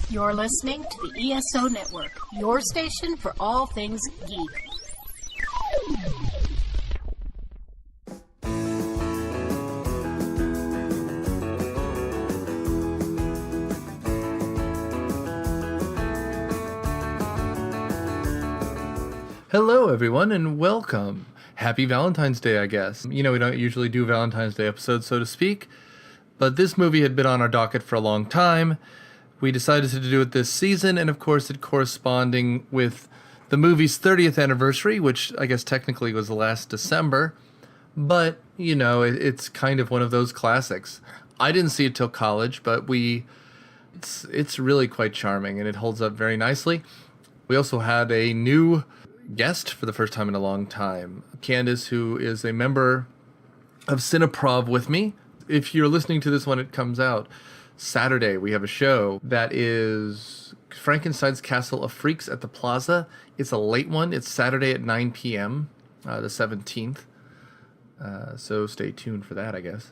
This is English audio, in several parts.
You're listening to the ESO Network, your station for all things geek. Hello, everyone, and welcome. Happy Valentine's Day, I guess. You know, we don't usually do Valentine's Day episodes, so to speak, but this movie had been on our docket for a long time. We decided to do it this season, and of course it corresponding with the movie's 30th anniversary, which I guess technically was last December, but, you know, it's kind of one of those classics. I didn't see it till college, but it's really quite charming, and it holds up very nicely. We also had a new guest for the first time in a long time, Candace, who is a member of Cineprov with me. If you're listening to this when it comes out, Saturday we have a show that is Frankenstein's Castle of Freaks at the Plaza. It's a late one. It's Saturday at 9 p.m., the 17th. So stay tuned for that, I guess.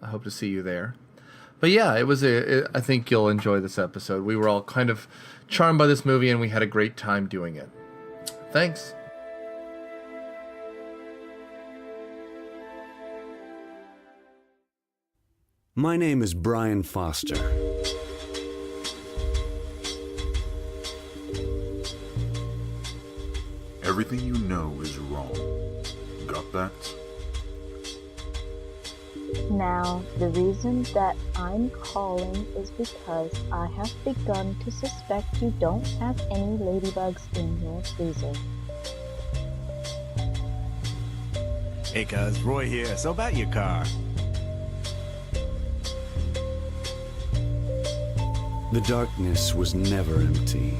I hope to see you there. But yeah, I think you'll enjoy this episode. We were all kind of charmed by this movie, and we had a great time doing it. Thanks. My name is Brian Foster. Everything you know is wrong. Got that? Now, the reason that I'm calling is because I have begun to suspect you don't have any ladybugs in your freezer. Hey cuz, Roy here. So about your car. The darkness was never empty.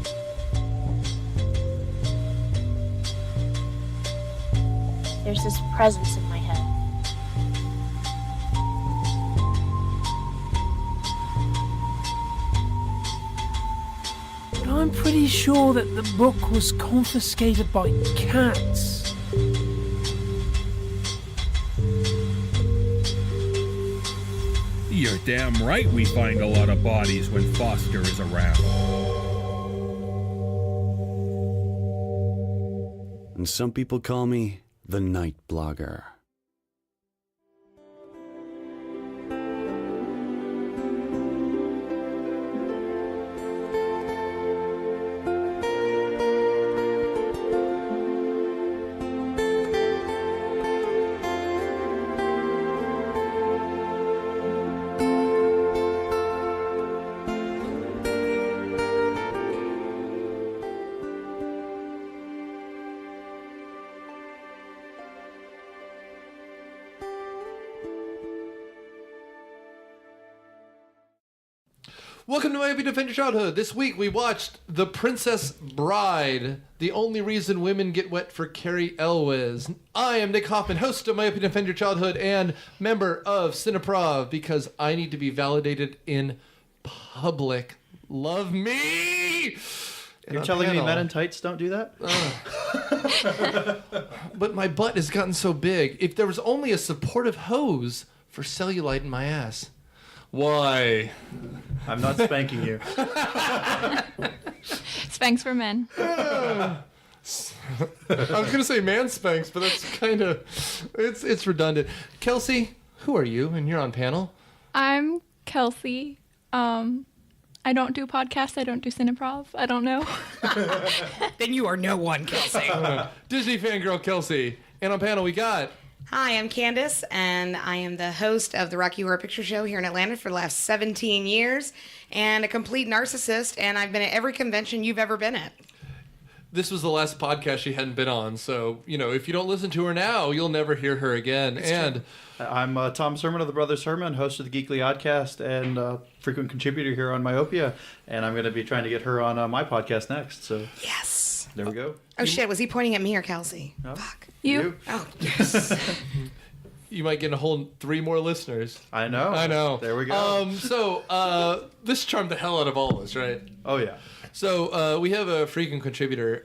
There's this presence in my head. But I'm pretty sure that the book was confiscated by cats. You're damn right we find a lot of bodies when Foster is around. And some people call me the Night Blogger. Welcome to Miami Defend Your Childhood. This week we watched The Princess Bride, The Only Reason Women Get Wet for Carrie Elwes. I am Nick Hoffmann, host of Miami Defend Your Childhood and member of Cineprov, because I need to be validated in public. Love me! You're telling me men in tights don't do that? But my butt has gotten so big. If there was only a supportive hose for cellulite in my ass. Why? I'm not spanking you. Spanks for men. I was going to say man spanks, but that's kind of, it's redundant. Kelsey, who are you? And you're on panel. I'm Kelsey. I don't do podcasts. I don't do Cineprov. I don't know. Then you are no one, Kelsey. Disney fangirl Kelsey. And on panel we got... Hi, I'm Candace, and I am the host of the Rocky Horror Picture Show here in Atlanta for the last 17 years, and a complete narcissist, and I've been at every convention you've ever been at. This was the last podcast she hadn't been on, so, you know, if you don't listen to her now, you'll never hear her again. And I'm Tom Sermon of the Brothers Sermon, host of the Geekly Oddcast, and frequent contributor here on Myopia, and I'm going to be trying to get her on my podcast next, so... Yes! There we go. Oh, shit, was he pointing at me or Kelsey? No. Fuck. You? Oh, yes. You might get a whole 3 more listeners. I know. There we go. This charmed the hell out of all of us, right? Oh, yeah. So we have a frequent contributor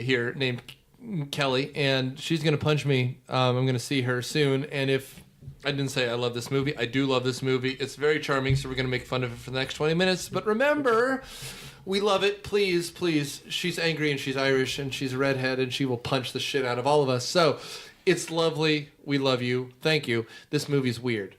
here named Kelly, and she's going to punch me. I'm going to see her soon, and if I didn't say I love this movie. I do love this movie. It's very charming, so we're going to make fun of it for the next 20 minutes. But remember, we love it. Please, please. She's angry and she's Irish and she's a redhead and she will punch the shit out of all of us. So it's lovely. We love you. Thank you. This movie's weird.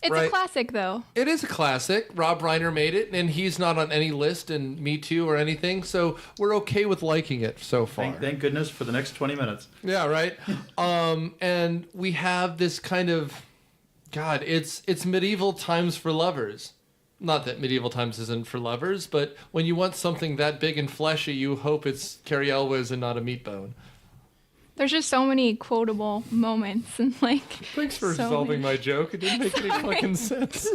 It's a classic, though. It is a classic. Rob Reiner made it, and he's not on any list, and Me Too or anything, so we're okay with liking it so far. Thank goodness for the next 20 minutes. Yeah, right? And we have this kind of... God, it's medieval times for lovers. Not that medieval times isn't for lovers, but when you want something that big and fleshy, you hope it's Carrie Elwes and not a meat bone. There's just so many quotable moments and Thanks for solving my joke. It didn't make any fucking sense.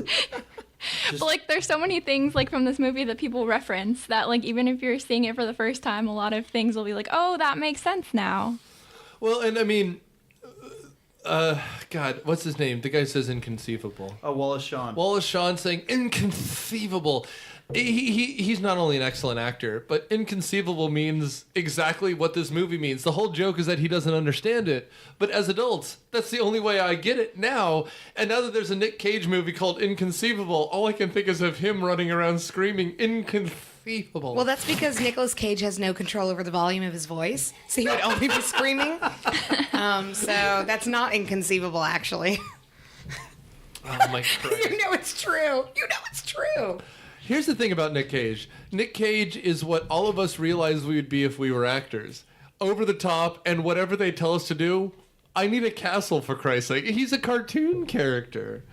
But there's so many things from this movie that people reference that even if you're seeing it for the first time, a lot of things will be oh, that makes sense now. Well, and I mean, God, what's his name? The guy says inconceivable. Oh, Wallace Shawn. Wallace Shawn saying inconceivable. He's not only an excellent actor, but inconceivable means exactly what this movie means. The whole joke is that he doesn't understand it. But as adults, that's the only way I get it now. And now that there's a Nick Cage movie called Inconceivable, all I can think is of him running around screaming inconceivable. Well, that's because Nicolas Cage has no control over the volume of his voice, so he would only be screaming. So that's not inconceivable, actually. Oh, my Christ. You know it's true. Here's the thing about Nick Cage. Nick Cage is what all of us realized we would be if we were actors. Over the top, and whatever they tell us to do, I need a castle, for Christ's sake. He's a cartoon character.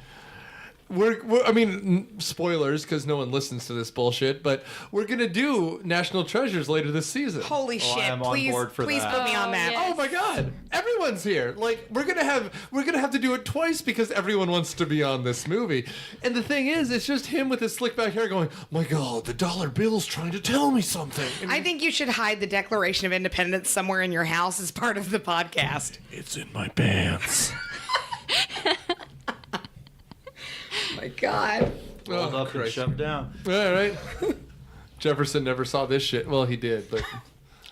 I mean, spoilers, because no one listens to this bullshit, but we're going to do National Treasures later this season. Holy shit. I'm on board for please that. put me on that. Yes. Oh my God! Everyone's here. We're gonna have to do it twice because everyone wants to be on this movie. And the thing is, it's just him with his slick back hair going, "My God, the dollar bill's trying to tell me something." And I think you should hide the Declaration of Independence somewhere in your house as part of the podcast. It's in my pants. My God. Rolled up and shoved down. All right. Jefferson never saw this shit. Well, he did, but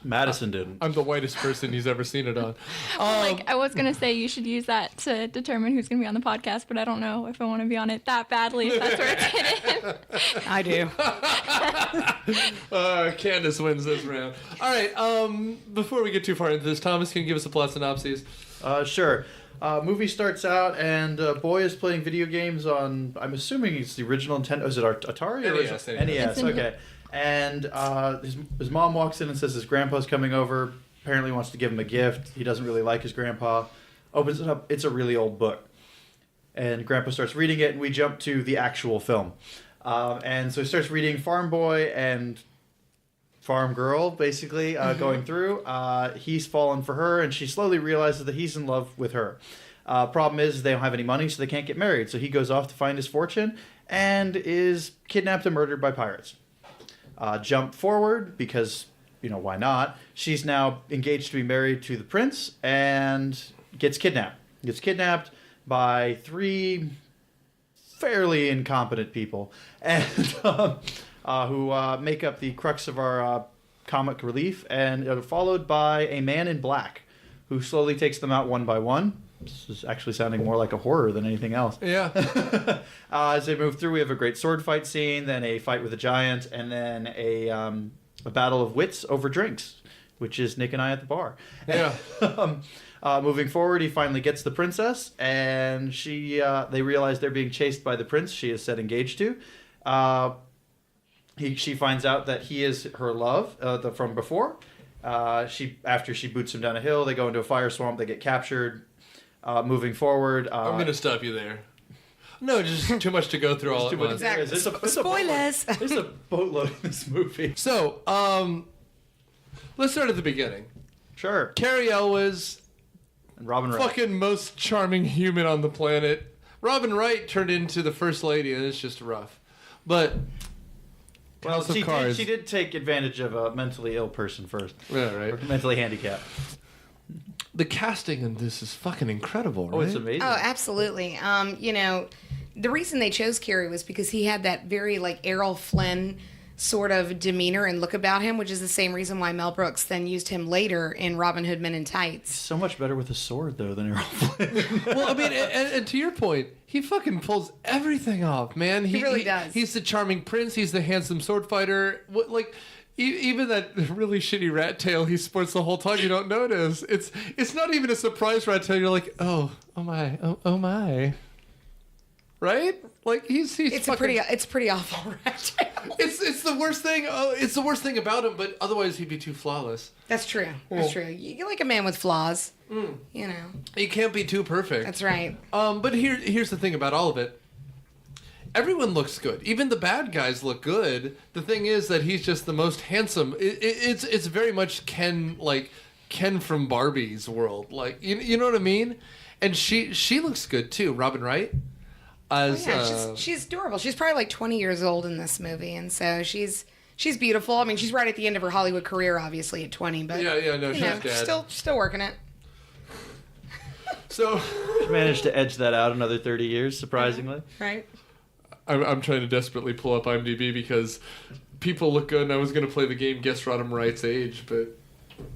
Madison didn't. I'm the whitest person he's ever seen it on. I was going to say you should use that to determine who's going to be on the podcast, but I don't know if I want to be on it that badly, if that's where it's hidden. I do. Candace wins this round. All right, before we get too far into this, Thomas, can you give us a plot synopsis? Sure. Movie starts out and a boy is playing video games on, I'm assuming it's the original Nintendo. Is it Atari? Or NES. NES, okay. And his mom walks in and says his grandpa's coming over. Apparently wants to give him a gift. He doesn't really like his grandpa. Opens it up. It's a really old book. And grandpa starts reading it, and we jump to the actual film. And so he starts reading Farm Boy and Farm Girl, basically, going through. He's fallen for her, and she slowly realizes that he's in love with her. Problem is, they don't have any money, so they can't get married. So he goes off to find his fortune and is kidnapped and murdered by pirates. Jump forward, because, why not? She's now engaged to be married to the prince and gets kidnapped. Gets kidnapped by 3 fairly incompetent people, and who make up the crux of our comic relief, and followed by a man in black who slowly takes them out one by one. This is actually sounding more like a horror than anything else. Yeah. As they move through, we have a great sword fight scene, then a fight with a giant, and then a battle of wits over drinks, which is Nick and I at the bar. Yeah. Moving forward, he finally gets the princess, and they realize they're being chased by the prince she is set engaged to. She finds out that he is her love from before. After she boots him down a hill, they go into a fire swamp, they get captured. Moving forward, I'm going to stop you there. No, just too much to go through all at once. Exactly. Spoilers. There's a boatload in this movie. So, let's start at the beginning. Sure. Carrie Elwes, and Robin Wright. fucking most charming human on the planet. Robin Wright turned into the first lady, and it's just rough. But House of Cards. She did take advantage of a mentally ill person first. Yeah, right. Or mentally handicapped. The casting in this is fucking incredible, right? Oh, it's amazing. Oh, absolutely. The reason they chose Carrie was because he had that very Errol Flynn sort of demeanor and look about him, which is the same reason why Mel Brooks then used him later in Robin Hood Men in Tights. He's so much better with a sword, though, than Errol Flynn. Well, I mean, and to your point, he fucking pulls everything off, man. He really does. He's the charming prince. He's the handsome sword fighter. Like, even that really shitty rat tail he sports the whole time, you don't notice. It's not even a surprise rat tail. You're like, oh my. Right? Like he's it's fucking, it's pretty awful rat tail. It's the worst thing. It's the worst thing about him. But otherwise, he'd be too flawless. That's true. That's true. You like a man with flaws. You know. He can't be too perfect. That's right. But here's the thing about all of it. Everyone looks good. Even the bad guys look good. The thing is that he's just the most handsome. It's very much Ken from Barbie's world. Like you know what I mean? And she looks good too. Robin Wright. She's adorable. She's probably like 20 years old in this movie, and so she's beautiful. I mean, she's right at the end of her Hollywood career, obviously at 20, but she's still working it. So she managed to edge that out another 30 years, surprisingly. Right. I'm trying to desperately pull up IMDb because people look good, and I was going to play the game Guess Robin Wright's age, but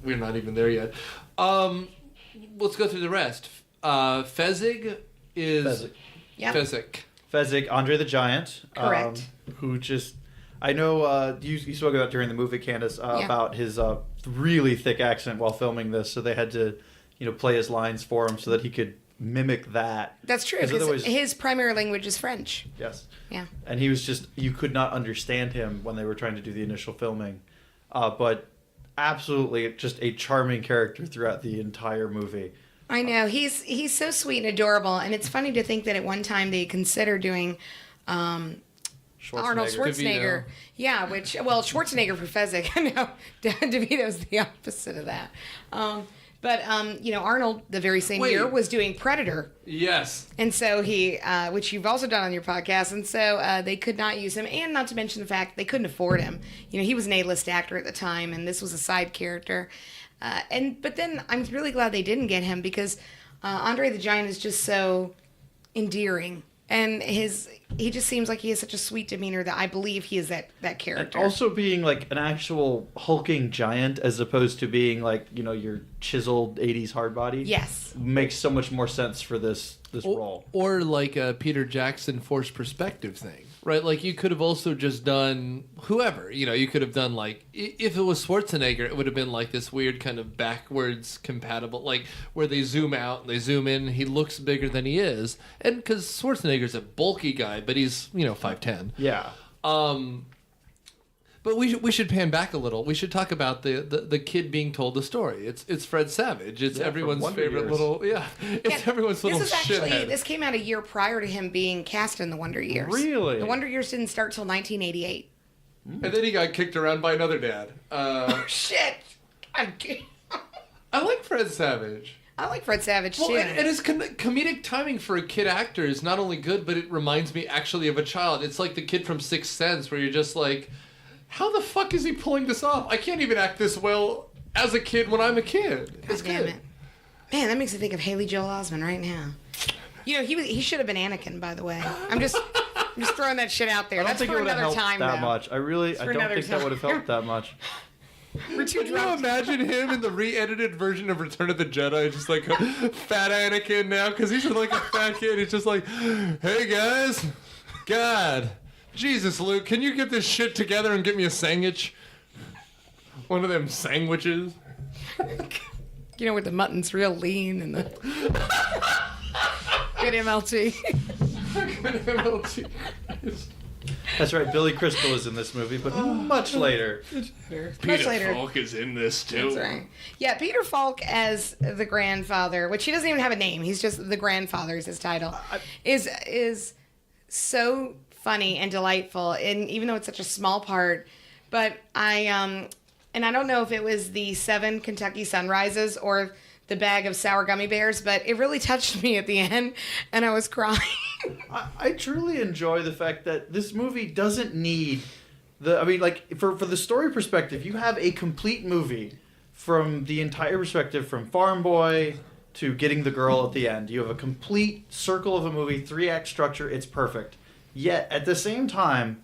we're not even there yet. Let's go through the rest. Fezzik is... Yep. Fezzik, Andre the Giant. Correct. Who just... I know you spoke about during the movie, Candace, about his really thick accent while filming this, so they had to play his lines for him so that he could mimic that. That's true, because his primary language is French. Yes. Yeah. And he was just... You could not understand him when they were trying to do the initial filming. But absolutely just a charming character throughout the entire movie. I know. He's so sweet and adorable, and it's funny to think that at one time they considered doing Arnold Schwarzenegger. DeVito. Yeah, Schwarzenegger for Fezzik. No, DeVito's the opposite of that. But Arnold, the very same year, was doing Predator. Yes. And so he, which you've also done on your podcast, and so they could not use him, and not to mention the fact they couldn't afford him. He was an A-list actor at the time, and this was a side character. But then I'm really glad they didn't get him because Andre the Giant is just so endearing, and he just seems like he has such a sweet demeanor that I believe he is that character. And also being like an actual hulking giant as opposed to being like your chiseled 80s hard body. Yes, makes so much more sense for this role. Or like a Peter Jackson forced perspective thing. Right, like you could have also just done whoever, you could have done like, if it was Schwarzenegger, it would have been like this weird kind of backwards compatible, like where they zoom out and they zoom in, he looks bigger than he is. And because Schwarzenegger's a bulky guy, but he's, 5'10". Yeah. But we should pan back a little. We should talk about the kid being told the story. It's Fred Savage. It's everyone's favorite little everyone's little shithead. This came out a year prior to him being cast in the Wonder Years. Really? The Wonder Years didn't start till 1988. And then he got kicked around by another dad. Oh shit! I like Fred Savage. I like Fred Savage too. And his comedic timing for a kid actor is not only good, but it reminds me actually of a child. It's like the kid from Sixth Sense, where you're just like, how the fuck is he pulling this off? I can't even act this well as a kid when I'm a kid. It's damn good. It. Man, that makes me think of Haley Joel Osment right now. He should have been Anakin, by the way. I'm just throwing that shit out there. I don't think it would have helped that much. I don't think that would have helped that much. Could you imagine him in the re-edited version of Return of the Jedi, just like a fat Anakin now? Because he's like a fat kid. He's just like, hey guys, God, Jesus, Luke, can you get this shit together and get me a sandwich? One of them sandwiches. Where the mutton's real lean and the good MLT. Good MLT. That's right. Billy Crystal is in this movie, but much later. Peter Falk is in this too. That's right. Yeah, Peter Falk as the grandfather, which he doesn't even have a name. He's just the grandfather is his title. Is so funny and delightful, and even though it's such a small part, but I don't know if it was the 7 Kentucky Sunrises or the bag of sour gummy bears, but it really touched me at the end, and I was crying. I truly enjoy the fact that this movie doesn't need for the story perspective, you have a complete movie from the entire perspective, from Farm Boy to getting the girl at the end. You have a complete circle of a movie, 3-act structure, it's perfect. Yet, at the same time,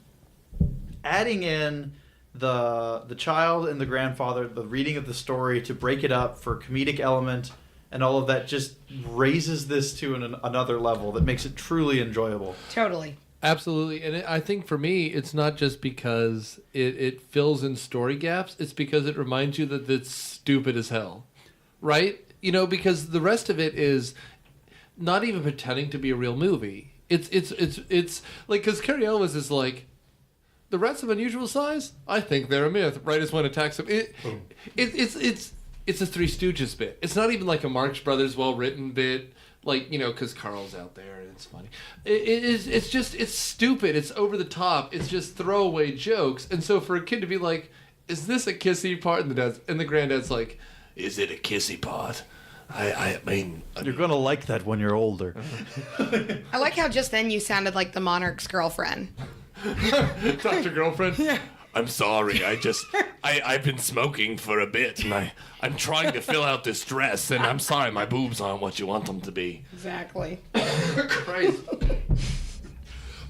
adding in the child and the grandfather, the reading of the story to break it up for comedic element and all of that just raises this to another level that makes it truly enjoyable. Totally. Absolutely. And I think for me, it's not just because it fills in story gaps. It's because it reminds you that it's stupid as hell. Right? You know, because the rest of it is not even pretending to be a real movie. It's like, because Cary Elwes is like, the rats of unusual size? I think they're a myth. Right as one attacks them. It's a Three Stooges bit. It's not even like a Marx Brothers well-written bit. Like, you know, because Carl's out there and it's funny. It's stupid. It's over the top. It's just throwaway jokes. And so for a kid to be like, is this a kissy part? And the granddad's like, is it a kissy part? I mean... You're going to like that when you're older. I like how just then you sounded like the monarch's girlfriend. Dr. Girlfriend? Yeah. I'm sorry, I've been smoking for a bit, and I'm trying to fill out this dress, and I'm sorry, my boobs aren't what you want them to be. Exactly. Christ.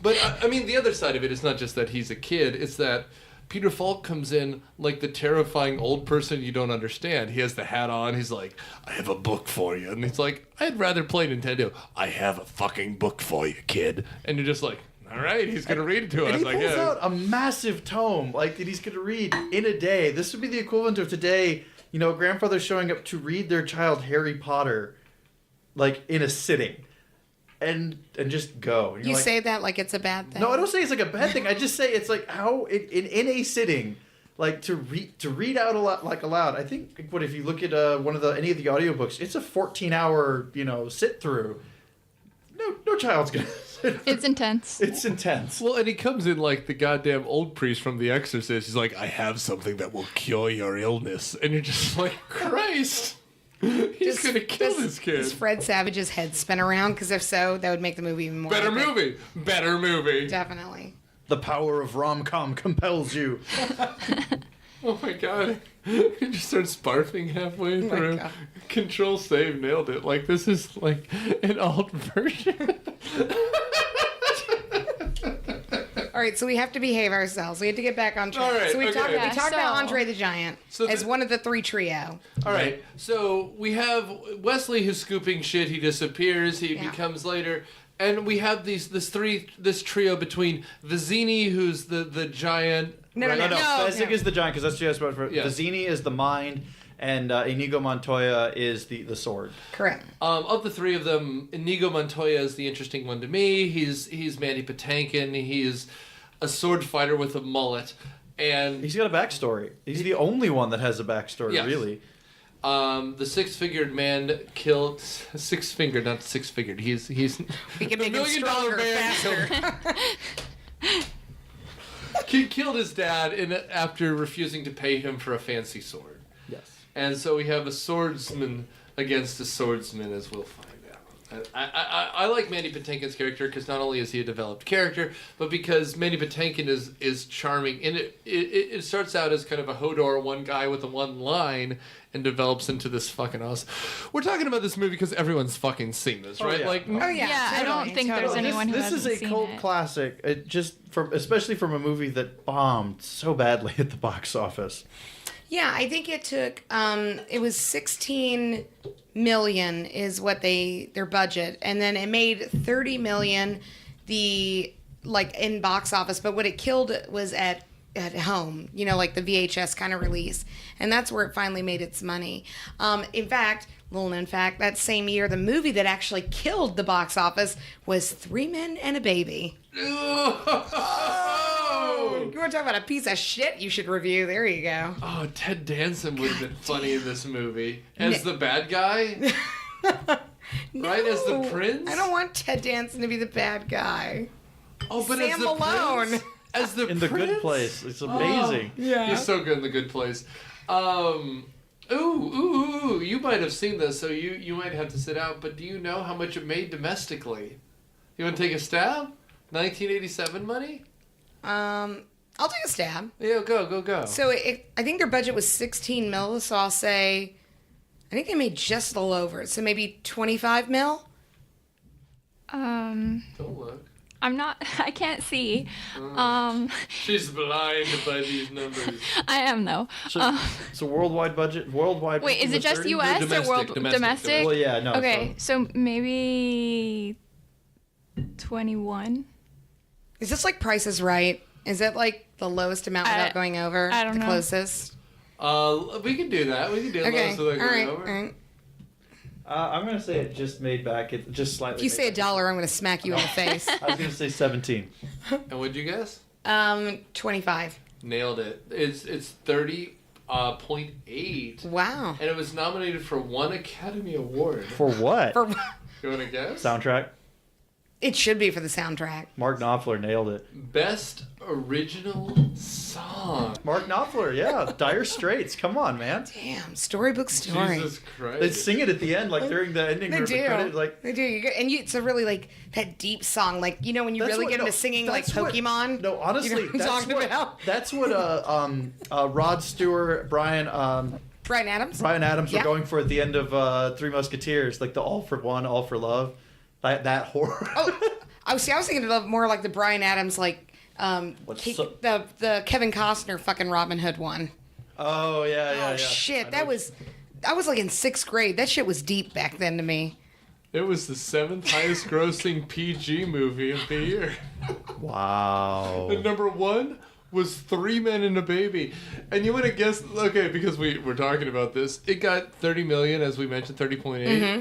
But, I mean, the other side of it is not just that he's a kid, it's that Peter Falk comes in like the terrifying old person you don't understand. He has the hat on, he's like, I have a book for you. And he's like, I'd rather play Nintendo. I have a fucking book for you, kid. And you're just like, all right, he's going to read it to us, And he pulls out a massive tome, like, that he's going to read in a day. This would be the equivalent of today, you know, a grandfather showing up to read their child Harry Potter, like, in a sitting. And just go. And You like, say that like it's a bad thing. No, I don't say it's like a bad thing. I just say it's like how, in a sitting, like, to read out aloud. I think, what if you look at any of the audiobooks, it's a 14-hour, you know, sit-through. No child's going to... It's intense. It's intense. Well, and he comes in like the goddamn old priest from The Exorcist. He's like, I have something that will cure your illness. And you're just like, Christ. He's going to kill this kid. Does Fred Savage's head spin around? Because if so, that would make the movie even more Better epic. movie. Definitely. The power of rom-com compels you. Oh my god. He just starts barfing halfway through. Control save, nailed it. Like, this is like an alt version. All right, so we have to behave ourselves. We have to get back on track. All right, so we okay. talked Yeah, about Andre the Giant as one of the three trio. All right, so we have Wesley who's scooping shit. He disappears. He becomes later. And we have this trio between Vizzini, who's the giant. No. Fezzik is the giant, because that's just what. Yes. Vizzini is the mind, and Inigo Montoya is the sword. Correct. Of the three of them, Inigo Montoya is the interesting one to me. He's Mandy Patinkin. He's a sword fighter with a mullet, and he's got a backstory. He's the only one that has a backstory, Yes. really. The six-figured man killed six-fingered, not six-figured. He's We can make him stronger, faster. He killed his dad after refusing to pay him for a fancy sword. Yes. And so we have a swordsman against a swordsman, as we'll find out. I like Mandy Patinkin's character because not only is he a developed character, but because Mandy Patinkin is charming. And it starts out as kind of a Hodor, one guy with a one line, and develops into this fucking awesome. We're talking about this movie because everyone's fucking seen this, right? Yeah. Like, I don't think there's anyone who This hasn't is a seen cult it. classic, especially from a movie that bombed so badly at the box office. Yeah, I think it took. It was 16 million is what their budget, and then it made 30 million in box office. But what it killed was at home, like the VHS kind of release, and that's where it finally made its money. In fact, little known fact, that same year, the movie that actually killed the box office was Three Men and a Baby. Oh, you want to talk about a piece of shit you should review? There you go. Oh, Ted Danson would have been funny in this movie. As the bad guy? Right? As the prince? I don't want Ted Danson to be the bad guy. Oh, but Sam as the Malone. prince? As the In prince? The Good Place. It's amazing. Yeah. He's so good in The Good Place. Ooh, you might have seen this, so you might have to sit out, but do you know how much it made domestically? You want to take a stab? 1987 money? I'll take a stab. Yeah, go. So I think their budget was 16 mil, so I'll say, I think they made just a little over it, so maybe 25 mil? Don't look. I can't see. She's blind by these numbers. I am though. So worldwide budget, Wait, is it just 30? U.S. No, or domestic. domestic? Well, yeah, no. Okay, so maybe 21. Is this like Price is Right? Is it like the lowest amount without going over? I don't the know. Closest? We can do that. We can do it. Okay. All right. All right. I'm gonna say it just made back. It just slightly. If you say $1, I'm going to smack you in the face. I was gonna say 17. And what'd you guess? 25. Nailed it. It's 30.8. Wow. And it was nominated for 1 Academy Award. For what? For You want to guess? Soundtrack. It should be for the soundtrack. Mark Knopfler nailed it. Best Original Song. Mark Knopfler, yeah. Dire Straits. Come on, man. Damn, storybook story. Jesus Christ. They sing it at the end, like during the ending They or the do. credit, like. They do. It's a really like that deep song, like when you That's really what- get no, into singing like that's what- Pokemon. No, honestly, you know what I'm talking about. that's what Rod Stewart, Brian Adams. Brian Adams Yeah. were going for at the end of Three Musketeers, like the all for one, all for love, that horror. I was thinking of more like the Brian Adams, like the Kevin Costner fucking Robin Hood one. Oh yeah. Oh shit, I was like in 6th grade. That shit was deep back then to me. It was the 7th highest grossing PG movie of the year. Wow. And number 1 was 3 Men and a Baby. And you would have guessed, okay, because we were talking about this, it got 30 million, as we mentioned, 30.8. Mm-hmm.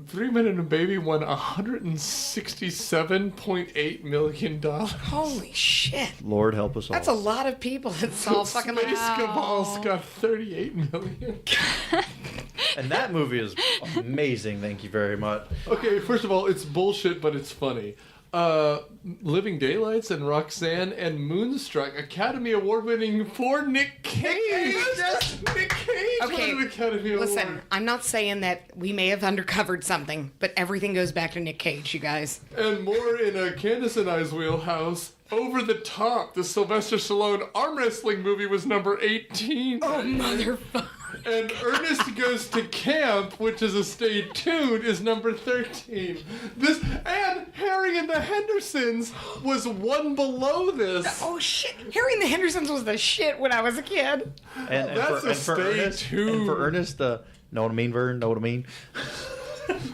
3 Men and a Baby won $167.8 million. Holy shit. Lord help us all. That's a lot of people that saw fucking Space like, Cabal's got 38 million. And that movie is amazing. Thank you very much. Okay, first of all, it's bullshit, but it's funny. Living Daylights and Roxanne and Moonstruck, Academy Award winning for Nick Cage. Nick Cage Okay, won an Academy listen, Award. I'm not saying that we may have undercovered something, but everything goes back to Nick Cage, you guys. And more in Candace and I's wheelhouse. Over the Top, the Sylvester Stallone arm wrestling movie was number 18. Oh, motherfucker. And Ernest Goes to Camp, which is a Stay Tuned, is number 13. And Harry and the Hendersons was one below this. Oh shit! Harry and the Hendersons was the shit when I was a kid. And for Ernest, know what I mean, Vern? Know what I mean?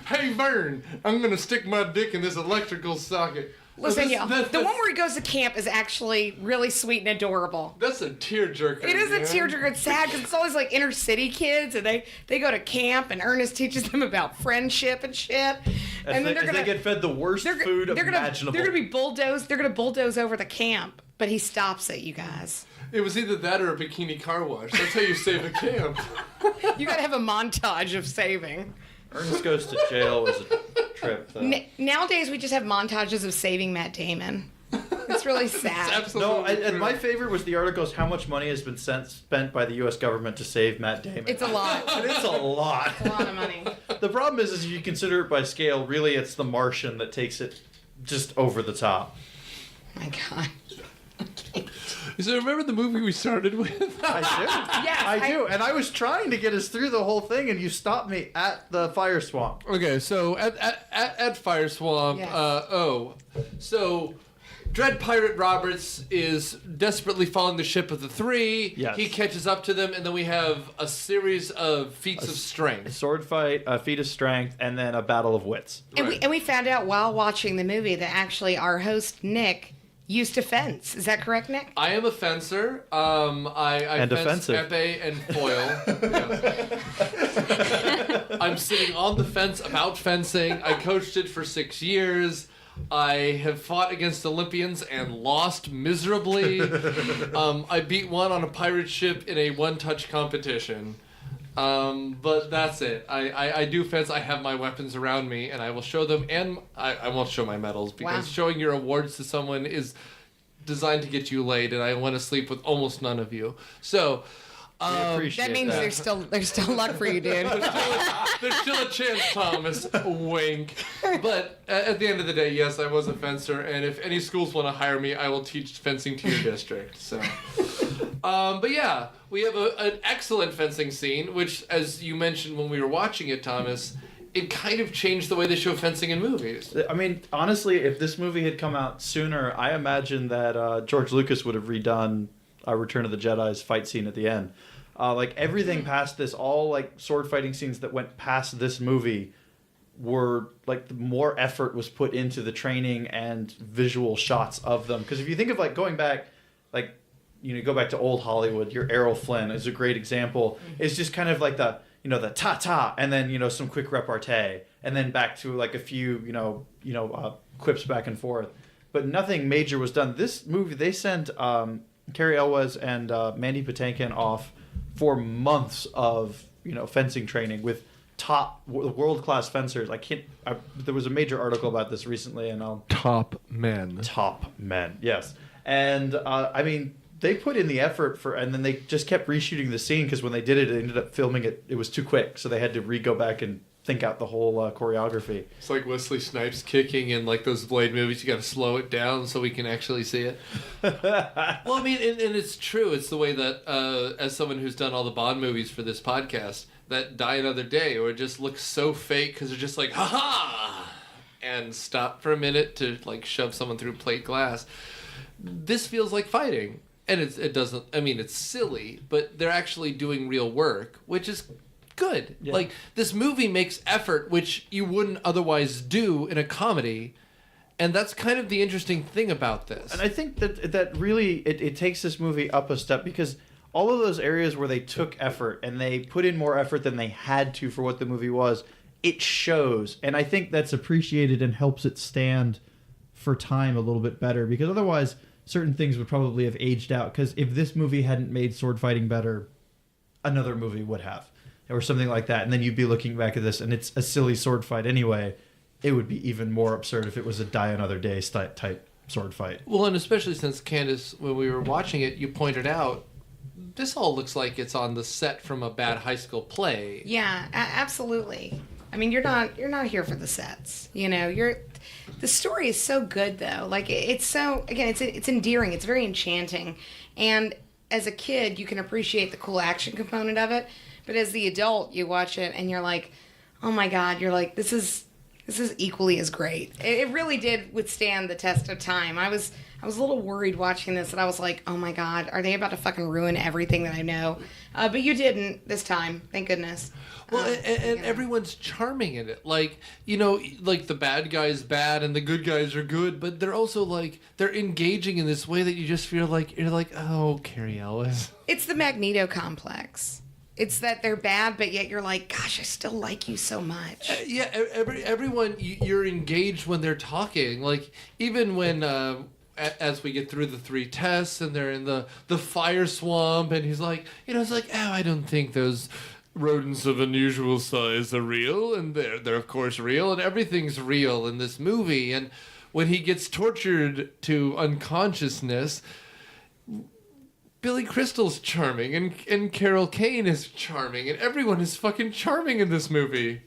Hey, Vern, I'm going to stick my dick in this electrical socket. Listen, the one where he goes to camp is actually really sweet and adorable. That's a tearjerker. It is a tearjerker. It's sad because it's always like inner city kids, and they go to camp, and Ernest teaches them about friendship and shit. And then they get fed the worst food imaginable. They're gonna be bulldozed. They're gonna bulldoze over the camp, but he stops it. You guys. It was either that or a bikini car wash. That's how you save a camp. You gotta have a montage of saving. Ernest Goes to Jail was a trip, though. Nowadays, we just have montages of saving Matt Damon. It's really sad. And my favorite was the articles how much money has been spent by the U.S. government to save Matt Damon. It's a lot. And it's a lot. It's a lot of money. The problem is if you consider it by scale, really it's The Martian that takes it just over the top. My God. So remember the movie we started with? I do. Yes, I do. And I was trying to get us through the whole thing, and you stopped me at the fire swamp. Okay, so at Fire Swamp, Yes. So Dread Pirate Roberts is desperately following the ship of the three. Yes. He catches up to them, and then we have a series of feats of A strength. sword fight, a feat of strength, and then a battle of wits. And we found out while watching the movie that actually our host Nick used to fence. Is that correct, Nick? I am a fencer. I And fence offensive. epee and foil. Yes. I'm sitting on the fence about fencing. I coached it for 6 years. I have fought against Olympians and lost miserably. I beat one on a pirate ship in a one-touch competition. But that's it. I do fence. I have my weapons around me, and I will show them. And I won't show my medals because showing your awards to someone is designed to get you laid, and I want to sleep with almost none of you. So. That means there's still luck for you, dude. There's still a chance, Thomas. Wink. But at the end of the day, yes, I was a fencer, and if any schools want to hire me, I will teach fencing to your district. So, but yeah, we have an excellent fencing scene, which, as you mentioned when we were watching it, Thomas, it kind of changed the way they show fencing in movies. I mean, honestly, if this movie had come out sooner, I imagine that George Lucas would have redone Return of the Jedi's fight scene at the end. Like everything past this, all like sword fighting scenes that went past this movie were like more effort was put into the training and visual shots of them. Because if you think of like going back, like, you know, go back to old Hollywood, your Errol Flynn is a great example. It's just kind of like the, you know, the ta-ta, and then, you know, some quick repartee, and then back to like a few, quips back and forth. But nothing major was done. This movie, they sent Cary Elwes and Mandy Patinkin off for months of, you know, fencing training with top world-class fencers. There was a major article about this recently, and Top men, yes. And I mean, they put in the effort and then they just kept reshooting the scene, because when they did it, they ended up filming it. It was too quick, so they had to go back and think out the whole choreography. It's like Wesley Snipes kicking in like those Blade movies. You got to slow it down so we can actually see it. Well, I mean, and it's true. It's the way that, as someone who's done all the Bond movies for this podcast, that Die Another Day, or it just looks so fake because they're just like, ha-ha! And stop for a minute to like shove someone through plate glass. This feels like fighting. And it doesn't, I mean, it's silly, but they're actually doing real work, which is good. Yeah. Like, this movie makes effort, which you wouldn't otherwise do in a comedy. And that's kind of the interesting thing about this. And I think that really, it takes this movie up a step, because all of those areas where they took effort and they put in more effort than they had to for what the movie was, it shows. And I think that's appreciated and helps it stand for time a little bit better, because otherwise certain things would probably have aged out. Because if this movie hadn't made sword fighting better, another movie would have, or something like that. And then you'd be looking back at this and it's a silly sword fight anyway. It would be even more absurd if it was a Die Another Day type sword fight. Well, and especially since, Candace, when we were watching it, you pointed out, this all looks like it's on the set from a bad high school play. Yeah, absolutely. I mean, you're not here for the sets. You know, the story is so good though. Like, it's so, again, it's endearing. It's very enchanting. And as a kid, you can appreciate the cool action component of it. But as the adult, you watch it and you're like, oh my God, you're like, this is equally as great. It really did withstand the test of time. I was a little worried watching this, and I was like, oh my God, are they about to fucking ruin everything that I know? But you didn't this time, thank goodness. Well, and everyone's charming in it. Like, you know, like the bad guy's bad and the good guys are good, but they're also like, they're engaging in this way that you just feel like, you're like, oh, Cary Elwes. It's the Magneto complex. It's that they're bad, but yet you're like, gosh, I still like you so much. Yeah, everyone, you're engaged when they're talking. Like, even when, as we get through the 3 tests and they're in the fire swamp, and he's like, you know, it's like, oh, I don't think those rodents of unusual size are real, and they're of course real, and everything's real in this movie. And when he gets tortured to unconsciousness, Billy Crystal's charming, and Carol Kane is charming, and everyone is fucking charming in this movie.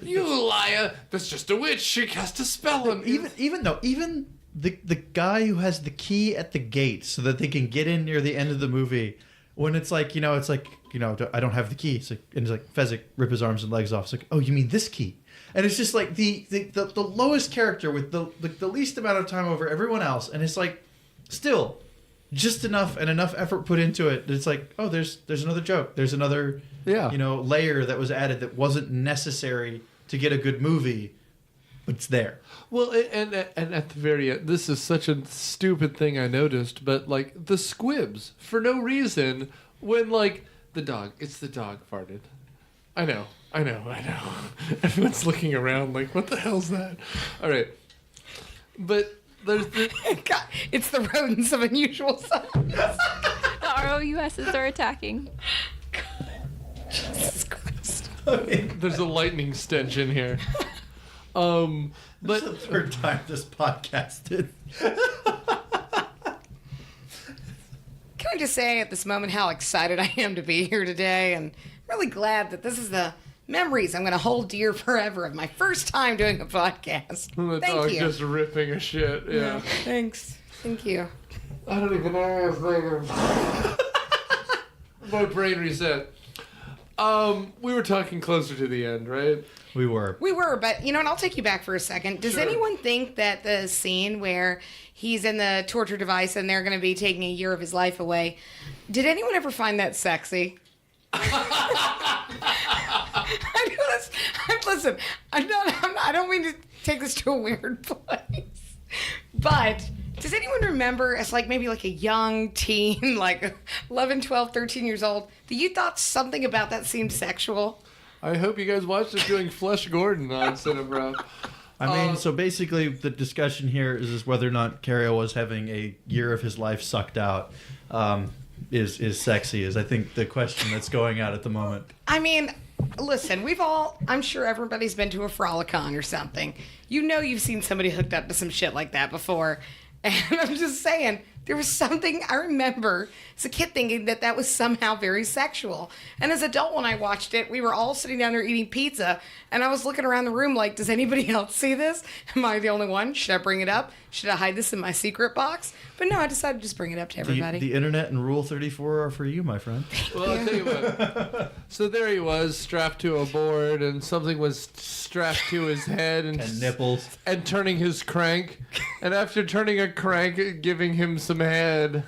You liar! That's just a witch. She cast a spell on even the guy who has the key at the gate so that they can get in near the end of the movie, when it's like, I don't have the key. It's like, and it's like, Fezzik, rip his arms and legs off. It's like, oh, you mean this key? And it's just like the lowest character with the least amount of time over everyone else, and it's like, still, just enough effort put into it. It's like, oh, there's another joke. There's another layer that was added that wasn't necessary to get a good movie, but it's there. Well, and at the very end, this is such a stupid thing I noticed, but like the squibs for no reason, when like the dog farted. I know. Everyone's looking around like, what the hell's that? All right, but there's God, it's the rodents of unusual size. The ROUSs are attacking. Jesus Christ. There's a lightning stench in here. But this is the third time this podcast did. Can I just say at this moment how excited I am to be here today, and really glad that this is the memories I'm going to hold dear forever of my first time doing a podcast. The Thank dog you. just ripping a shit. Yeah. Thanks. Thank you. I don't even know if my brain reset. We were talking closer to the end, right? We were. But you know what? I'll take you back for a second. Does anyone think that the scene where he's in the torture device and they're going to be taking a year of his life away, did anyone ever find that sexy? Listen, I don't mean to take this to a weird place, but does anyone remember as maybe a young teen, 11, 12, 13 years old, that you thought something about that seemed sexual? I hope you guys watched it doing Flesh Gordon on Cinebro. I mean, so basically the discussion here is whether or not Carriel was having a year of his life sucked out is sexy, is I think the question that's going out at the moment. I mean, listen, I'm sure everybody's been to a Frolicon or something. You've seen somebody hooked up to some shit like that before. And I'm just saying, there was something I remember as a kid thinking that was somehow very sexual. And as an adult, when I watched it, we were all sitting down there eating pizza, and I was looking around the room like, does anybody else see this? Am I the only one? Should I bring it up? Should I hide this in my secret box? But no, I decided to just bring it up to everybody. The internet and Rule 34 are for you, my friend. Well, I'll tell you what. So there he was, strapped to a board, and something was strapped to his head. And nipples. And turning his crank. And after turning a crank, giving him some head.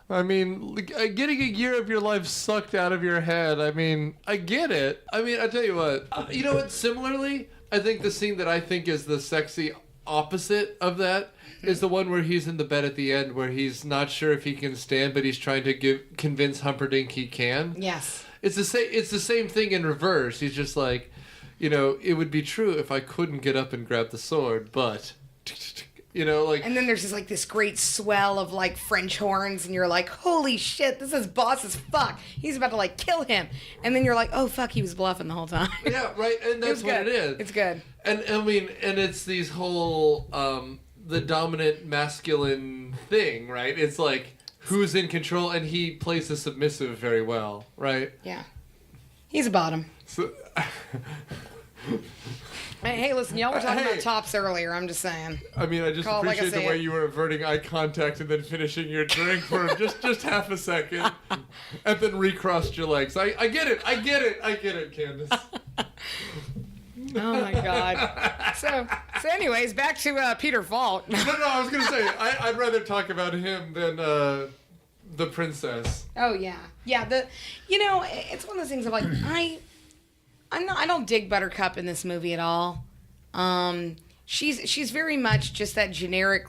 I mean, getting a year of your life sucked out of your head. I mean, I get it. I mean, I tell you what. You know what? Similarly, I think the scene that I think is the sexy opposite of that is the one where he's in the bed at the end, where he's not sure if he can stand, but he's trying to convince Humperdinck he can. Yes. It's the same thing in reverse. He's just like, it would be true if I couldn't get up and grab the sword, but. And then there's just this great swell of French horns, and you're like, holy shit, this is boss as fuck. He's about to kill him. And then you're like, oh fuck, he was bluffing the whole time. Yeah, right. And that's what it is. It's good. And I mean, and it's these whole the dominant masculine thing, right? It's who's in control, and he plays the submissive very well, right? Yeah. He's a bottom. So, hey, listen, y'all were talking about tops earlier. I'm just saying. I mean, I just appreciate the way you were averting eye contact and then finishing your drink for just half a second, and then recrossed your legs. I get it, Candace. Oh my God. So anyways, back to Peter Falk. No, I was gonna say I'd rather talk about him than the princess. Oh yeah. It's one of those things of I don't dig Buttercup in this movie at all. She's very much just that generic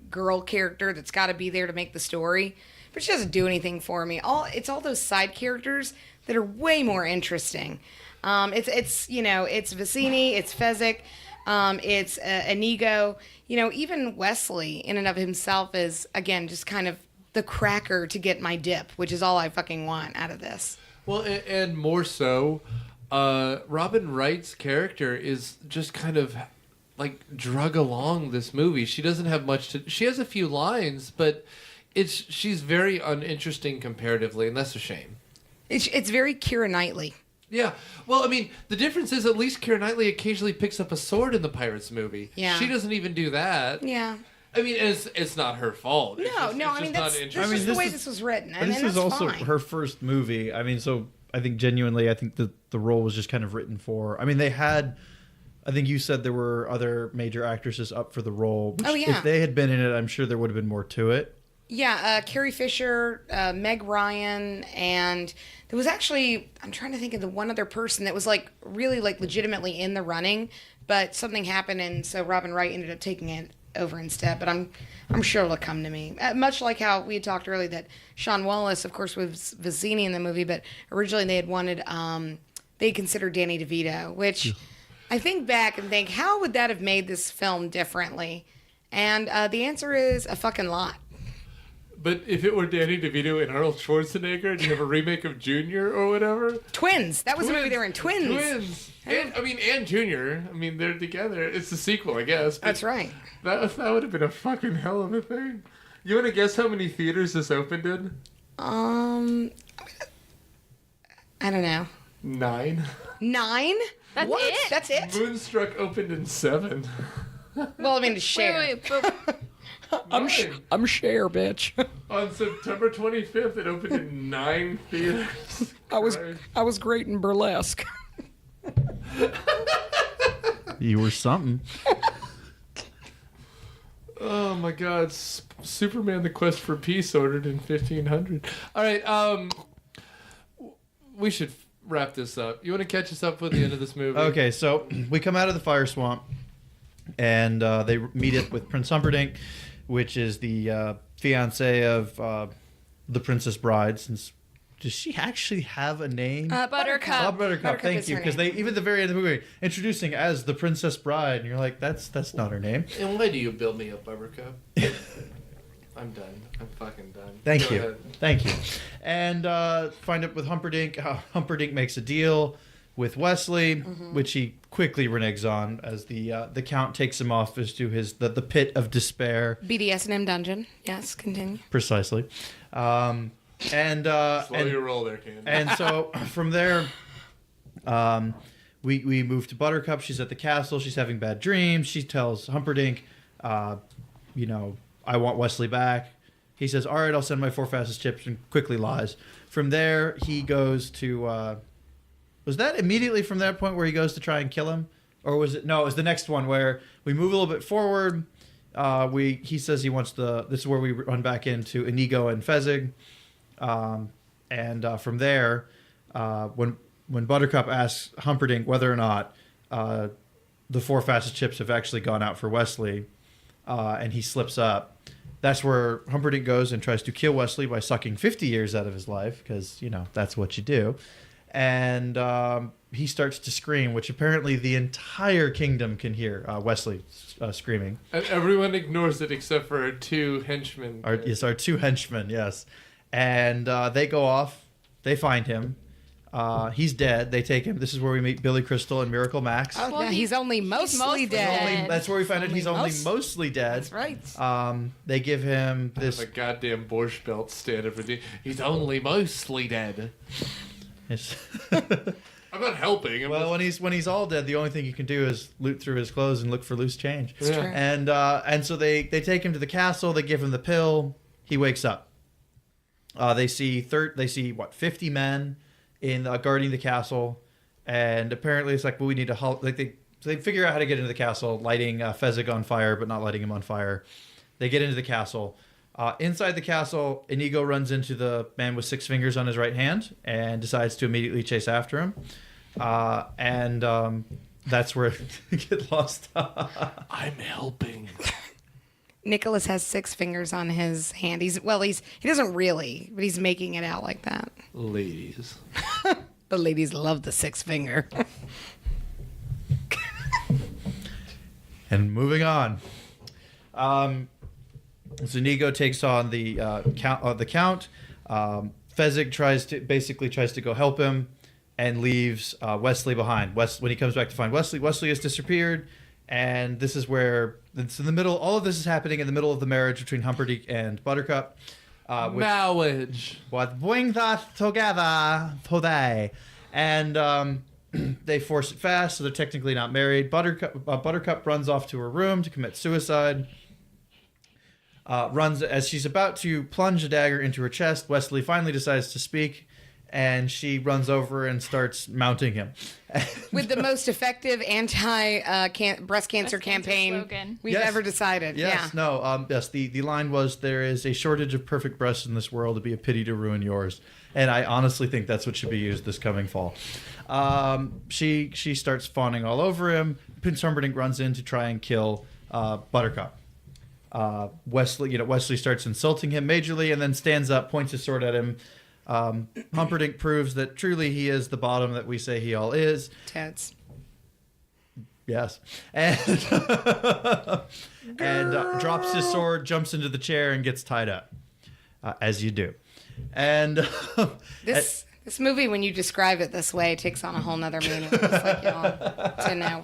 girl character that's got to be there to make the story, but she doesn't do anything for me. It's all those side characters that are way more interesting. It's Vicini, it's Fezzik, it's Inigo. Even Wesley in and of himself is again just kind of the cracker to get my dip, which is all I fucking want out of this. Well, and more so. Robin Wright's character is just kind of drug along this movie. She doesn't have much to. She has a few lines, but she's very uninteresting comparatively, and that's a shame. It's very Keira Knightley. Yeah. Well, I mean, the difference is at least Keira Knightley occasionally picks up a sword in the Pirates movie. Yeah. She doesn't even do that. Yeah. I mean, it's not her fault. No. I mean, that's just the way this was written. But this is also her first movie. I mean, so I think genuinely, the role was just kind of written for. I mean, they had. I think you said there were other major actresses up for the role. Which, if they had been in it, I'm sure there would have been more to it. Yeah, Carrie Fisher, Meg Ryan, and there was actually, I'm trying to think of the one other person that was really legitimately in the running, but something happened, and so Robin Wright ended up taking it over instead. But I'm sure it'll come to me. Much like how we had talked earlier that Sean Wallace, of course, was Vizzini in the movie, but originally they had wanted, they considered Danny DeVito, which I think back and think, how would that have made this film differently? And the answer is a fucking lot. But if it were Danny DeVito and Arnold Schwarzenegger, and you have a remake of Junior or whatever? Twins. That was the movie they were in. Twins. And Junior. I mean, they're together. It's the sequel, I guess. That's right. That would have been a fucking hell of a thing. You want to guess how many theaters this opened in? I don't know. 9. 9? That's what? it? That's it? Moonstruck opened in 7. Well, I mean, to share. Wait, but... I'm Cher, bitch. On September 25th, it opened in 9 theaters. I was great in Burlesque. You were something. Oh my God! Superman: The Quest for Peace, ordered in 1500. All right, we should wrap this up. You want to catch us up with the end of this movie? Okay, so we come out of the fire swamp, and they meet up with Prince Humperdinck, which is the fiance of the Princess Bride. Since does she actually have a name? Buttercup. Buttercup. Thank you, because they even at the very end of the movie introducing as the Princess Bride, and you're like, that's not her name. And why do you build me up, Buttercup? I'm done. I'm fucking done. Thank Go you. ahead. Thank you. And find up with Humperdinck. Humperdinck makes a deal with Wesley, which he quickly reneges on as the Count takes him off as to the pit of despair. BDSM dungeon. Yes, continue. Precisely. Slow your roll there, Candace. And so from there, we move to Buttercup. She's at the castle. She's having bad dreams. She tells Humperdinck, I want Wesley back. He says, all right, I'll send my 4 fastest chips, and quickly lies. From there, he goes to... was that immediately from that point where he goes to try and kill him? Or was it... No, it was the next one where we move a little bit forward. He says he wants this is where we run back into Inigo and Fezzik. From there, when Buttercup asks Humperdinck whether or not the 4 fastest chips have actually gone out for Wesley, and he slips up, that's where Humperdinck goes and tries to kill Wesley by sucking 50 years out of his life, because, that's what you do. And he starts to scream, which apparently the entire kingdom can hear Wesley screaming. And everyone ignores it except for our 2 henchmen. Our 2 henchmen, yes. And they go off. They find him. He's dead. They take him. This is where we meet Billy Crystal and Miracle Max. Oh, yeah, he's only mostly dead. That's where we find out he's only mostly dead. That's right. They give him this... A goddamn Borscht Belt stand up. He's only mostly dead. I'm not helping. Well, when he's all dead, the only thing you can do is loot through his clothes and look for loose change. That's true. And so they take him to the castle. They give him the pill. He wakes up. They see 50 men in guarding the castle, and apparently it's like, well, we need to they figure out how to get into the castle, lighting Fezzik on fire, but not lighting him on fire. They get into the castle. Inside the castle, Inigo runs into the man with 6 fingers on his right hand and decides to immediately chase after him. That's where they get lost. I'm helping. Nicolas has 6 fingers on his hand. He doesn't really, but he's making it out like that. Ladies. The ladies love the 6 finger. And moving on. So Inigo takes on the Count. Fezzik tries to go help him and leaves Wesley behind. When he comes back to find Wesley has disappeared. And this is where it's in the middle. All of this is happening in the middle of the marriage between Humperdinck and Buttercup. Mawwage. What bring that together today? And they force it fast, so they're technically not married. Buttercup runs off to her room to commit suicide. Runs as she's about to plunge a dagger into her chest. Wesley finally decides to speak. And she runs over and starts mounting him. With the most effective breast cancer campaign we've ever decided. Yes, yeah. No, yes, the line was, there is a shortage of perfect breasts in this world. It'd be a pity to ruin yours. And I honestly think that's what should be used this coming fall. She starts fawning all over him. Prince Humperdinck runs in to try and kill Buttercup. Wesley starts insulting him majorly and then stands up, points his sword at him. Humperdinck proves that truly he is the bottom that we say he all is. Totes. Yes. And drops his sword, jumps into the chair, and gets tied up. As you do. And this movie, when you describe it this way, takes on a whole nother meaning. It's like to know.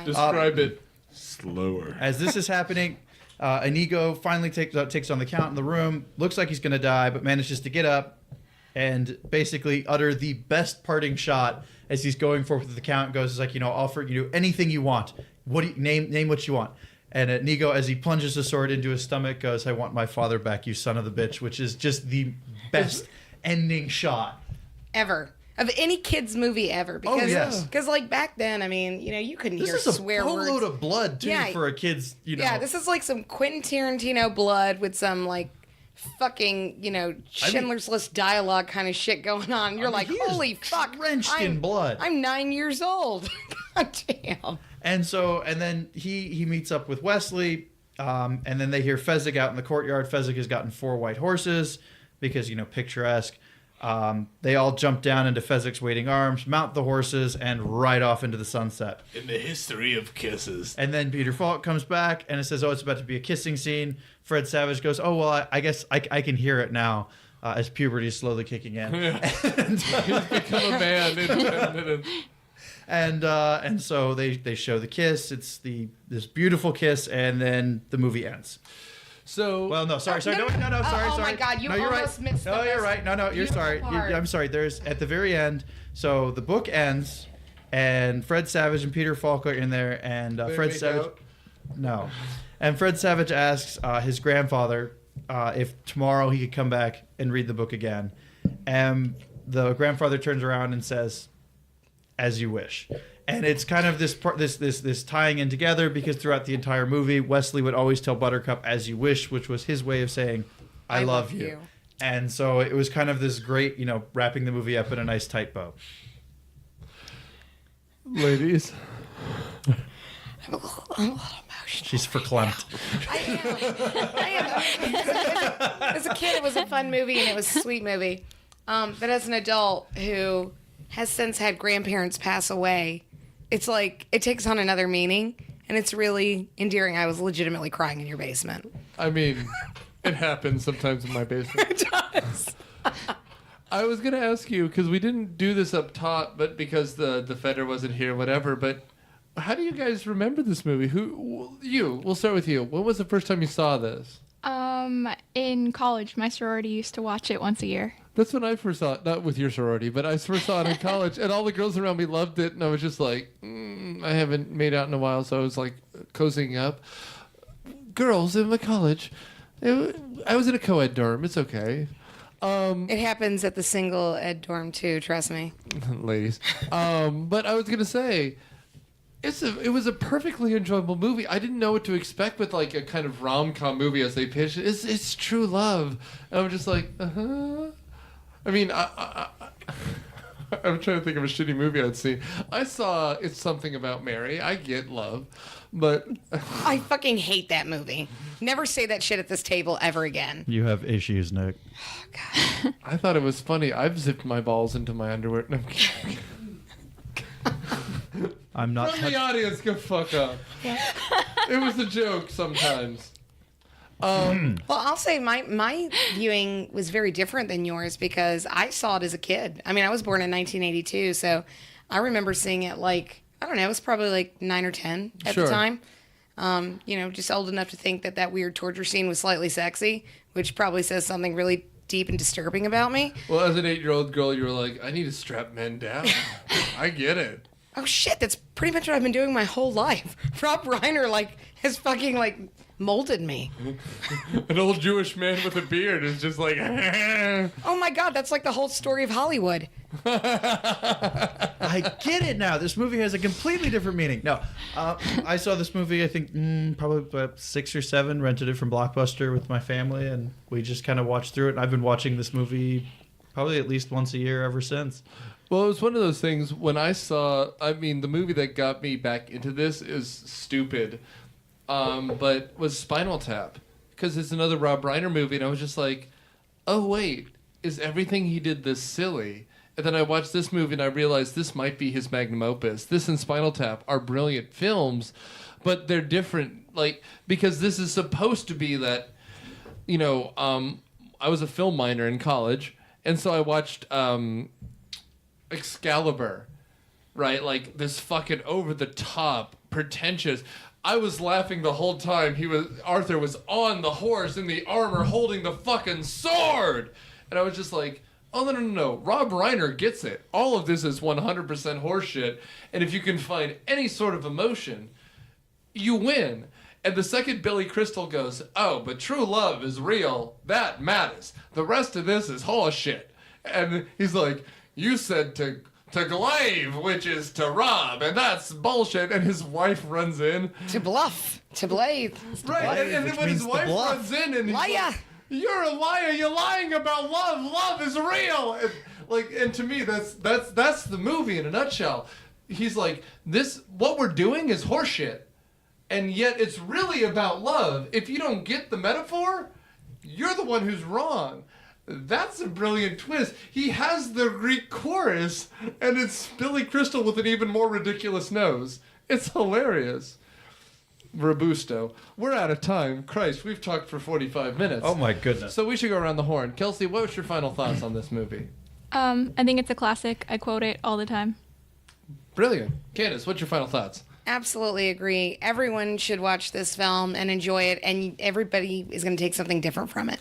Describe it slower. As this is happening, Inigo finally takes on the Count in the room. Looks like he's going to die, but manages to get up and basically utter the best parting shot as he's going forth with the Count. Goes, it's like, I'll offer you anything you want. What do you name what you want? And Inigo, as he plunges the sword into his stomach, goes, I want my father back, you son of the bitch, which is just the best ending shot ever. of any kids movie ever. Because, yes. Because like back then, I mean, you couldn't hear This is a swear words. boatload of blood too for a kid's. Yeah, this is like some Quentin Tarantino blood with some like fucking Schindler's List dialogue kind of shit going on. You're like, holy fuck, drenched in blood. I'm 9 years old. God damn. And then he meets up with Wesley, and then they hear Fezzik out in the courtyard. Fezzik has gotten 4 white horses because, picturesque. They all jump down into Fezzik's waiting arms, mount the horses, and ride off into the sunset. In the history of kisses. And then Peter Falk comes back, and it says, oh, it's about to be a kissing scene. Fred Savage goes, oh, well, I guess I can hear it now. As puberty is slowly kicking in. Yeah. He's become a man in 10 minutes. And so they show the kiss. It's this beautiful kiss, and then the movie ends. So sorry. No, sorry. Oh my God, you almost missed the you're right. No, you're sorry. I'm sorry. There's at the very end. So the book ends, and Fred Savage and Peter Falk are in there, and Fred Savage. No, and Fred Savage asks his grandfather if tomorrow he could come back and read the book again, and the grandfather turns around and says, "As you wish." And it's kind of this tying in together because throughout the entire movie, Wesley would always tell Buttercup, "As you wish," which was his way of saying, "I love you." And so it was kind of this great, wrapping the movie up in a nice tight bow. Ladies, I'm a little emotional. She's verklempt. I am. As a kid, it was a fun movie and it was a sweet movie. But as an adult who has since had grandparents pass away, it's like it takes on another meaning, and it's really endearing. I was legitimately crying in your basement. I mean, it happens sometimes in my basement. It does. I was going to ask you, because we didn't do this up top, but because the Defender wasn't here, whatever, but how do you guys remember this movie? We'll start with you. When was the first time you saw this? In college, my sorority used to watch it once a year. That's when I first saw it, not with your sorority, but I first saw it in college, and all the girls around me loved it, and I was just like, I haven't made out in a while, so I was like cozying up. Girls in my college, I was in a co-ed dorm, it's okay. It happens at the single ed dorm too, trust me. Ladies. But I was going to say, it was a perfectly enjoyable movie. I didn't know what to expect with like a kind of rom-com movie as they pitched it. It's true love. And I'm just like, I mean, I'm trying to think of a shitty movie I'd seen. I saw It's Something About Mary. I get love, but I fucking hate that movie. Never say that shit at this table ever again. You have issues, Nick. Oh, God. I thought it was funny. I've zipped my balls into my underwear. No, I'm kidding. I'm not. From the audience, go fuck up. It was a joke sometimes. Well, I'll say my viewing was very different than yours because I saw it as a kid. I mean, I was born in 1982, so I remember seeing it like, I don't know, it was probably like 9 or 10 at the time. Just old enough to think that weird torture scene was slightly sexy, which probably says something really deep and disturbing about me. Well, as an 8-year-old girl, you were like, I need to strap men down. I get it. Oh shit, that's pretty much what I've been doing my whole life. Rob Reiner has fucking molded me. An old Jewish man with a beard is just like oh my God, that's like the whole story of Hollywood. I get it now. This movie has a completely different meaning. No, I saw this movie, I think probably about 6 or 7, rented it from Blockbuster with my family, and we just kind of watched through it. And I've been watching this movie probably at least once a year ever since. Well, it was one of those things when the movie that got me back into this is stupid, but was Spinal Tap, because it's another Rob Reiner movie, and I was just like, oh wait, is everything he did this silly? And then I watched this movie and I realized this might be his magnum opus. This and Spinal Tap are brilliant films, but they're different, because this is supposed to be that, I was a film minor in college, and so I watched Excalibur, right? Like this fucking over the top, pretentious. I was laughing the whole time. Arthur was on the horse in the armor holding the fucking sword. And I was just like, oh, no. Rob Reiner gets it. All of this is 100% horseshit. And if you can find any sort of emotion, you win. And the second Billy Crystal goes, oh, but true love is real. That matters. The rest of this is horseshit. And he's like, you said to glaive, which is to rob, and that's bullshit. And his wife runs in. To bluff. To blade. Right, and then when his wife runs in and he's like, you're a liar, you're lying about love. Love is real. And to me, that's the movie in a nutshell. He's like, what we're doing is horseshit. And yet it's really about love. If you don't get the metaphor, you're the one who's wrong. That's a brilliant twist. He has the Greek chorus, and it's Billy Crystal with an even more ridiculous nose. It's hilarious. Robusto. We're out of time. Christ, we've talked for 45 minutes. Oh my goodness. So we should go around the horn. Kelsey, what was your final thoughts on this movie? I think it's a classic. I quote it all the time. Brilliant. Candace, what's your final thoughts? Absolutely agree. Everyone should watch this film and enjoy it, and everybody is going to take something different from it.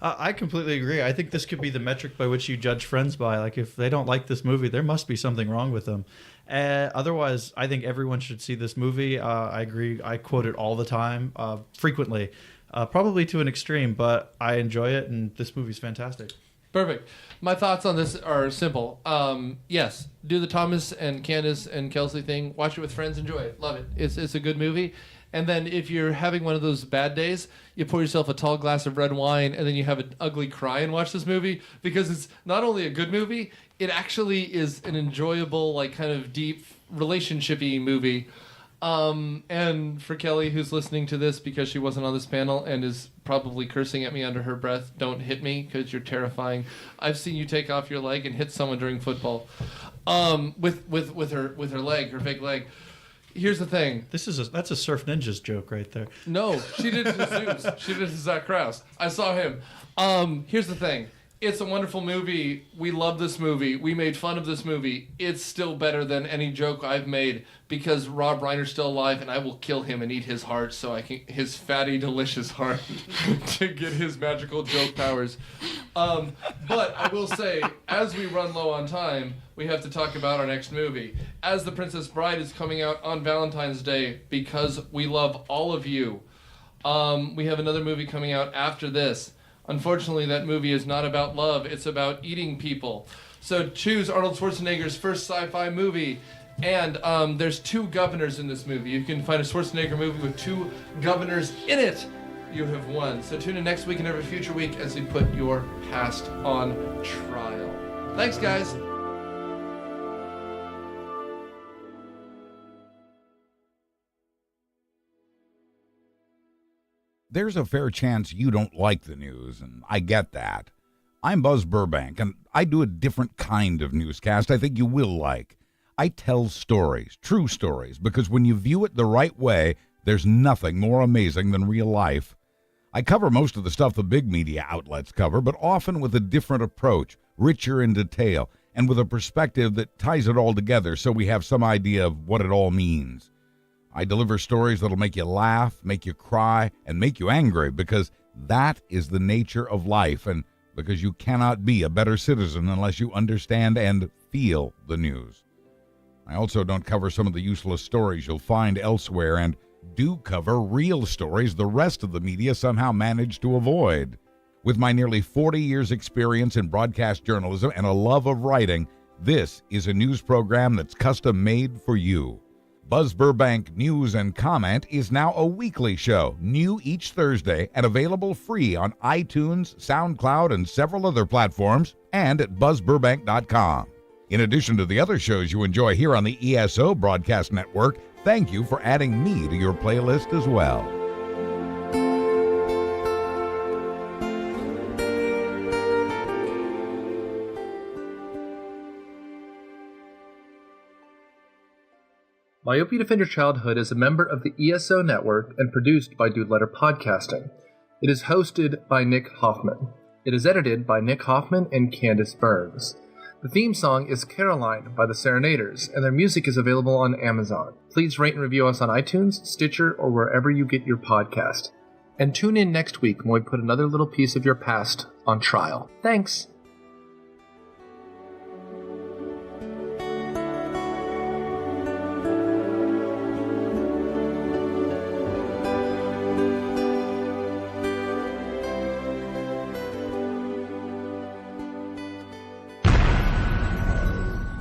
I completely agree. I think this could be the metric by which you judge friends by. Like, if they don't like this movie, there must be something wrong with them. Otherwise, I think everyone should see this movie. I agree. I quote it all the time, frequently, probably to an extreme, but I enjoy it, and this movie's fantastic. Perfect. My thoughts on this are simple. Yes, do the Thomas and Candace and Kelsey thing. Watch it with friends. Enjoy it. Love it. It's a good movie. And then if you're having one of those bad days, you pour yourself a tall glass of red wine and then you have an ugly cry and watch this movie, because it's not only a good movie, it actually is an enjoyable, like, kind of deep relationship-y movie. And for Kelly, who's listening to this because she wasn't on this panel and is probably cursing at me under her breath, don't hit me because you're terrifying. I've seen you take off your leg and hit someone during football with her leg, her fake leg. Here's the thing. That's a Surf Ninjas joke right there. No, she did it to Zeus. She did it to Zach Krause. I saw him. Here's the thing. It's a wonderful movie. We love this movie. We made fun of this movie. It's still better than any joke I've made because Rob Reiner's still alive, and I will kill him and eat his heart so I can his fatty, delicious heart to get his magical joke powers. But I will say, as we run low on time, we have to talk about our next movie. As The Princess Bride is coming out on Valentine's Day because we love all of you. We have another movie coming out after this. Unfortunately, that movie is not about love. It's about eating people. So choose Arnold Schwarzenegger's first sci-fi movie. And there's 2 governors in this movie. You can find a Schwarzenegger movie with 2 governors in it. You have won. So tune in next week and every future week as we put your past on trial. Thanks, guys. There's a fair chance you don't like the news, and I get that. I'm Buzz Burbank, and I do a different kind of newscast I think you will like. I tell stories, true stories, because when you view it the right way, there's nothing more amazing than real life. I cover most of the stuff the big media outlets cover, but often with a different approach, richer in detail, and with a perspective that ties it all together so we have some idea of what it all means. I deliver stories that'll make you laugh, make you cry, and make you angry, because that is the nature of life, and because you cannot be a better citizen unless you understand and feel the news. I also don't cover some of the useless stories you'll find elsewhere, and do cover real stories the rest of the media somehow managed to avoid. With my nearly 40 years' experience in broadcast journalism and a love of writing, this is a news program that's custom-made for you. Buzz Burbank News and Comment is now a weekly show, new each Thursday and available free on iTunes, SoundCloud, and several other platforms, and at buzzburbank.com. In addition to the other shows you enjoy here on the ESO Broadcast Network, thank you for adding me to your playlist as well. Myopia Defend Your Childhood is a member of the ESO Network and produced by Dude Letter Podcasting. It is hosted by Nick Hoffmann. It is edited by Nick Hoffmann and Candace Burns. The theme song is Caroline by the Serenaders, and their music is available on Amazon. Please rate and review us on iTunes, Stitcher, or wherever you get your podcast. And tune in next week when we put another little piece of your past on trial. Thanks!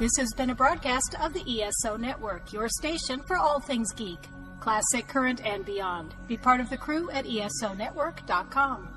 This has been a broadcast of the ESO Network, your station for all things geek, classic, current, and beyond. Be part of the crew at ESONetwork.com.